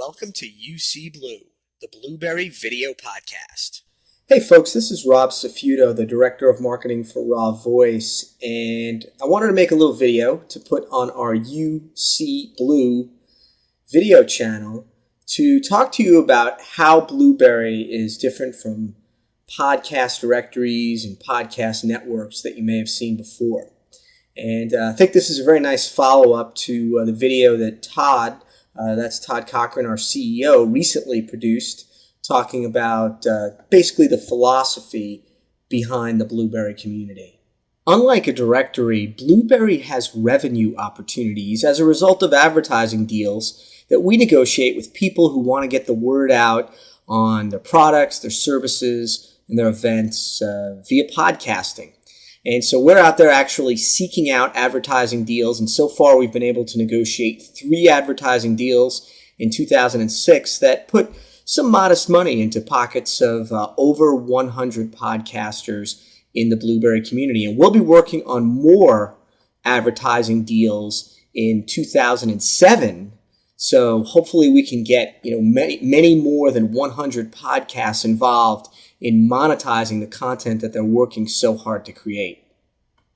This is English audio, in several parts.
Welcome to UC Blue, the Blubrry Video Podcast. Hey folks, this is Rob Safuto, the Director of Marketing for Raw Voice, and I wanted to make a little video to put on our UC Blue video channel to talk to you about how Blubrry is different from podcast directories and podcast networks that you may have seen before. And I think this is a very nice follow-up to the video that Todd Cochran, our CEO, recently produced, talking about basically the philosophy behind the Blubrry community. Unlike a directory, Blubrry has revenue opportunities as a result of advertising deals that we negotiate with people who want to get the word out on their products, their services, and their events via podcasting. And so we're out there actually seeking out advertising deals, and so far we've been able to negotiate 3 advertising deals in 2006 that put some modest money into pockets of over 100 podcasters in the Blubrry community. And we'll be working on more advertising deals in 2007. So hopefully we can get many more than 100 podcasts involved in monetizing the content that they're working so hard to create.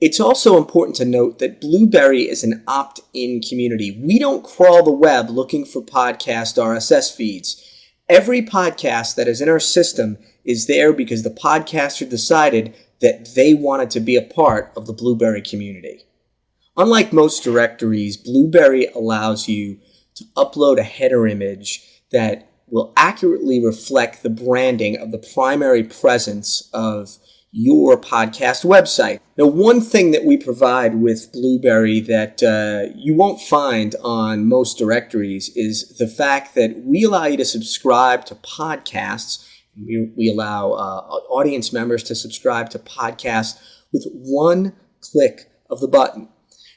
It's also important to note that Blubrry is an opt-in community. We don't crawl the web looking for podcast RSS feeds. Every podcast that is in our system is there because the podcaster decided that they wanted to be a part of the Blubrry community. Unlike most directories, Blubrry allows you to upload a header image that will accurately reflect the branding of the primary presence of your podcast website. Now, one thing that we provide with Blubrry that you won't find on most directories is the fact that we allow you to subscribe to podcasts. We allow audience members to subscribe to podcasts with one click of the button.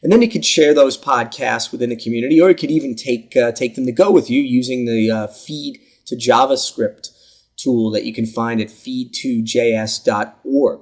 And then you could share those podcasts within the community, or you could even take them to go with you using the feed to JavaScript tool that you can find at feed2js.org.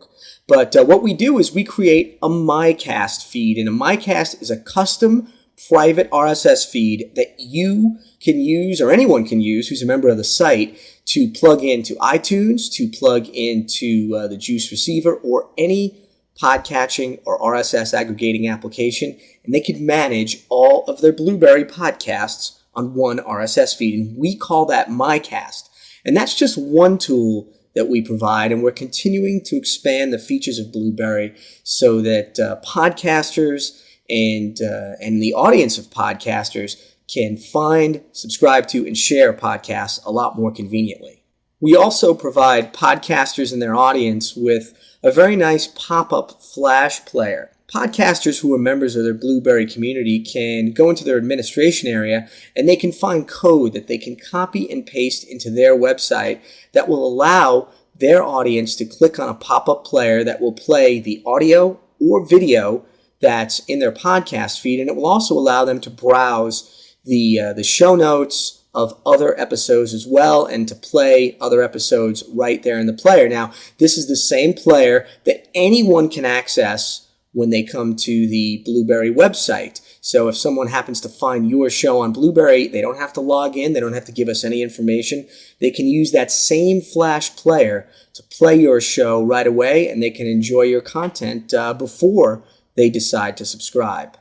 But what we do is we create a MyCast feed, and a MyCast is a custom private RSS feed that you can use, or anyone can use who's a member of the site, to plug into iTunes, to plug into the Juice receiver, or any podcatching or RSS aggregating application, and they can manage all of their Blubrry podcasts on one RSS feed, and we call that MyCast. And that's just one tool that we provide, and we're continuing to expand the features of Blubrry so that podcasters and the audience of podcasters can find, subscribe to, and share podcasts a lot more conveniently. We also provide podcasters and their audience with a very nice pop-up flash player. Podcasters who are members of their Blubrry community can go into their administration area and they can find code that they can copy and paste into their website that will allow their audience to click on a pop-up player that will play the audio or video that's in their podcast feed, and it will also allow them to browse the show notes of other episodes as well, and to play other episodes right there in the player. Now, this is the same player that anyone can access when they come to the Blubrry website. So if someone happens to find your show on Blubrry, they don't have to log in, they don't have to give us any information. They can use that same flash player to play your show right away, and they can enjoy your content before they decide to subscribe.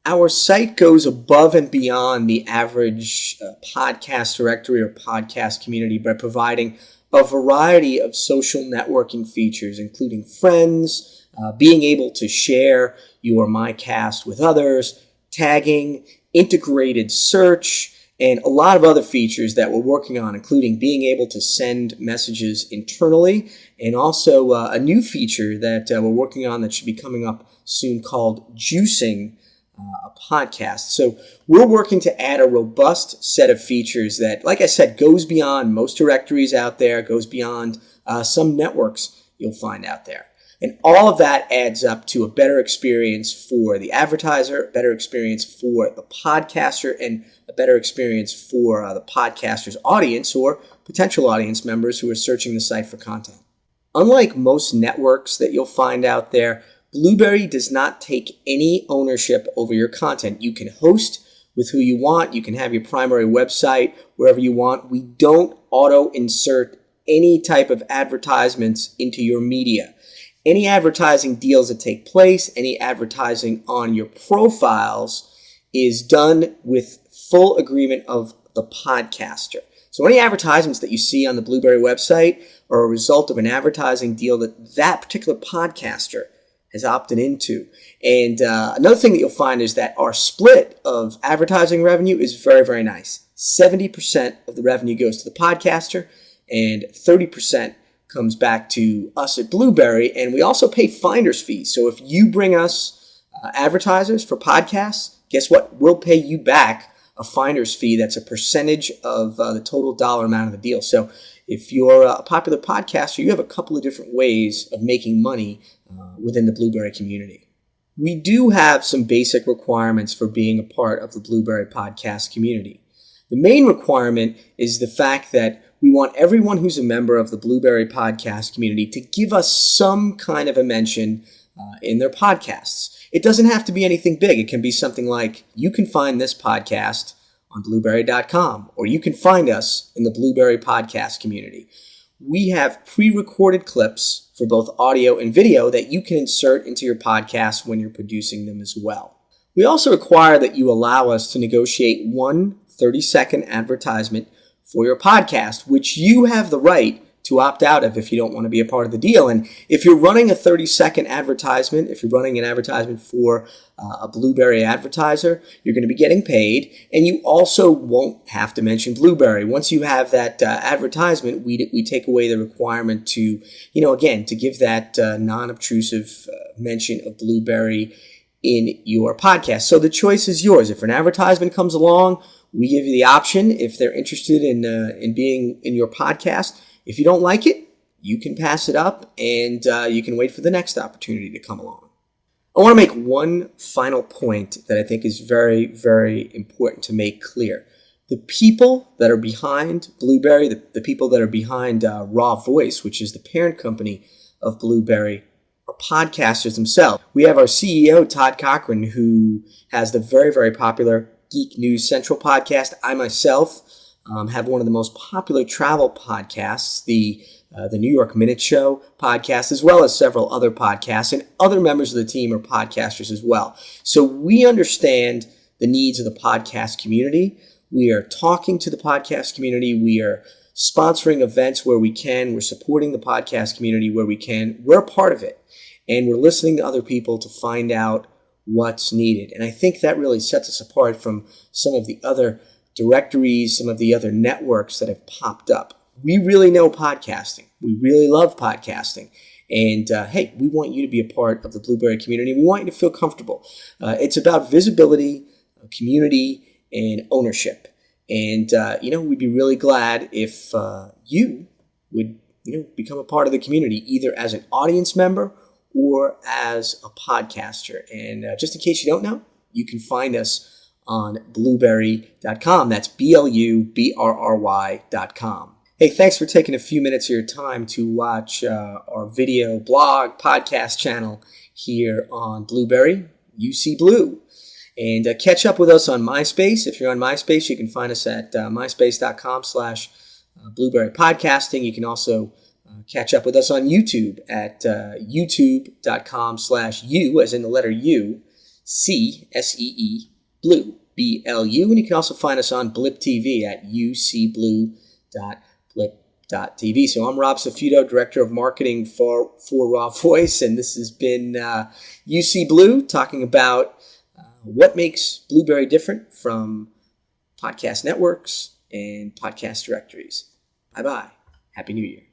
Our site goes above and beyond the average podcast directory or podcast community by providing a variety of social networking features, including friends, being able to share your MyCast with others, tagging, integrated search, and a lot of other features that we're working on, including being able to send messages internally, and also a new feature that we're working on that should be coming up soon called juicing a podcast. So we're working to add a robust set of features that, like I said, goes beyond most directories out there, goes beyond some networks you'll find out there. And all of that adds up to a better experience for the advertiser, a better experience for the podcaster, and a better experience for the podcaster's audience or potential audience members who are searching the site for content. Unlike most networks that you'll find out there, Blubrry does not take any ownership over your content. You can host with who you want. You can have your primary website wherever you want. We don't auto-insert any type of advertisements into your media. Any advertising deals that take place, any advertising on your profiles is done with full agreement of the podcaster. So any advertisements that you see on the Blubrry website are a result of an advertising deal that particular podcaster has opted into. And another thing that you'll find is that our split of advertising revenue is very, very nice. 70% of the revenue goes to the podcaster and 30% comes back to us at Blubrry. And we also pay finder's fees. So if you bring us advertisers for podcasts, guess what? We'll pay you back a finder's fee that's a percentage of the total dollar amount of the deal. So if you're a popular podcaster, you have a couple of different ways of making money within the Blubrry community. We do have some basic requirements for being a part of the Blubrry podcast community. The main requirement is the fact that we want everyone who's a member of the Blubrry podcast community to give us some kind of a mention in their podcasts. It doesn't have to be anything big. It can be something like, you can find this podcast on Blubrry.com, or you can find us in the Blubrry podcast community. We have pre-recorded clips for both audio and video that you can insert into your podcast when you're producing them as well. We also require that you allow us to negotiate one 30-second advertisement for your podcast, which you have the right to opt out of if you don't want to be a part of the deal. And if you're running a 30-second advertisement, if you're running an advertisement for a Blubrry advertiser, you're going to be getting paid, and you also won't have to mention Blubrry. Once you have that advertisement, we take away the requirement to, again, to give that non-obtrusive mention of Blubrry in your podcast. So the choice is yours. If an advertisement comes along, we give you the option if they're interested in being in your podcast. If you don't like it, you can pass it up and you can wait for the next opportunity to come along. I want to make one final point that I think is very, very important to make clear. The people that are behind Blubrry, the people that are behind Raw Voice, which is the parent company of Blubrry, are podcasters themselves. We have our CEO, Todd Cochran, who has the very, very popular Geek News Central podcast. I myself have one of the most popular travel podcasts, the New York Minute Show podcast, as well as several other podcasts, and other members of the team are podcasters as well. So we understand the needs of the podcast community. We are talking to the podcast community. We are sponsoring events where we can. We're supporting the podcast community where we can. We're a part of it, and we're listening to other people to find out what's needed. And I think that really sets us apart from some of the other directories, some of the other networks that have popped up. We really know podcasting. We really love podcasting. And hey, we want you to be a part of the Blubrry community. We want you to feel comfortable. It's about visibility, community, and ownership. And, we'd be really glad if you would, become a part of the community, either as an audience member or as a podcaster. And just in case you don't know, you can find us on Blubrry.com. That's BLUBRRY.com. Hey, thanks for taking a few minutes of your time to watch our video, blog, podcast channel here on Blubrry, UC Blue. And catch up with us on MySpace. If you're on MySpace, you can find us at myspace.com/Blubrry Podcasting. You can also catch up with us on YouTube at youtube.com/U, as in the letter U, CSEE, Blue, BLU. And you can also find us on Blip TV at ucblue.blip.tv. So I'm Rob Safuto, Director of Marketing for Raw Voice, and this has been UC Blue, talking about what makes Blubrry different from podcast networks and podcast directories. Bye-bye. Happy New Year.